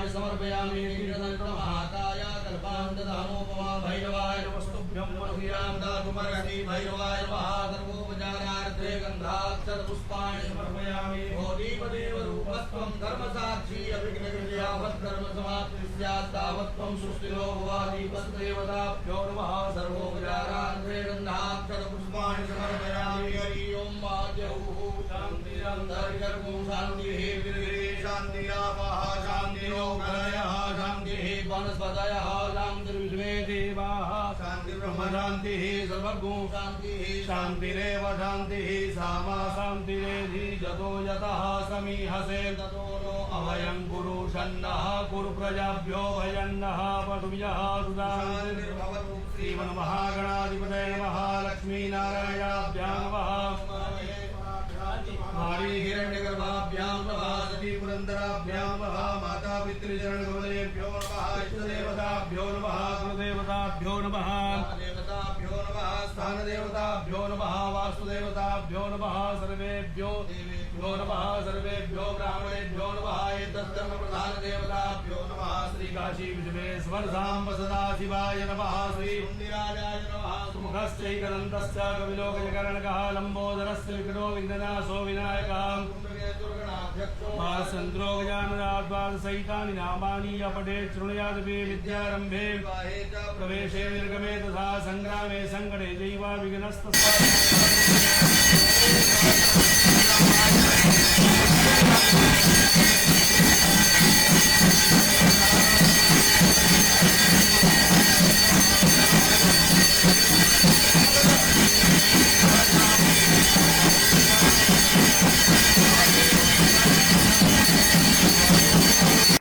पुष्पाणि समर्पयामि महाकाय कल्पान्तदानोपमा भैरवाय नमस्तुभ्यं मनोभिरां दातुमर्हति भैरवाय महाधर्मोपचारार्थे गन्धाक्षर पुष्पाणि समर्पयामि भोदीपदेव रूपस्त्वं धर्मसाक्षी अभिघ्नविद्यावद्धर्म समाप्ति स्यात् तावत्त्वं सुस्थिरो भवानि तद्देवताभ्यो नमः सर्वोपचारार्थे गन्धाक्षर पुष्पाणि समर्पयामि हरि ओं वाजौः शान्तिरन्तर्गर्भो शान्तिः वीर्ये शान्तिरापः शान्तिरोगणयः शान्तिः वनस्पतयः शान्तिर्विश्वे देवाः शान्तिर्ब्रह्म शान्तिः सर्वगो शान्तिः शान्तिरेव शान्तिः सामा शान्तिरेधि जतो यतः समीहसे ततो नो अभयं कुरु षण्णः कुरु प्रजाभ्यो भयन्नः पशुभ्यः सुदान्तिर्भवतु श्रीमन्महागणाधिपतये नमः लक्ष्मीनारायणाभ्यां नमः मारी हिरण्यगर्भाभ्यां नमः सती पुरन्दराभ्यां नमः माता पितृचरणकमलेभ्यो नमः इष्टदेवताभ्यो नमः कुलदेवताभ्यो नमः देवताभ्यो नमः स्थानदेवताभ्यो नमः वास्तुदेवताभ्यो नमः सर्वेभ्यो नमः सर्वेभ्यो ब्राह्मणेभ्यो नमः एतद्धर्मप्रधानदेवताभ्यो नमः श्रीकाशी विश्वेश्वर साम्ब सदाशिवाय नमः श्रीमुण्डिराजाय नमः सुमुखश्चैकदन्तश्च कविलोकजकर्णकः लम्बोदरस्य विकटो विघ्ननाशो विनायकः चन्द्रो गजाननाद्वादशैतानि नामानि अपठे शृणुयादपि विद्यारम्भे प्रवेशे निर्गमे तथा सङ्ग्रामे सङ्कटे चैव विघ्नस्तस्य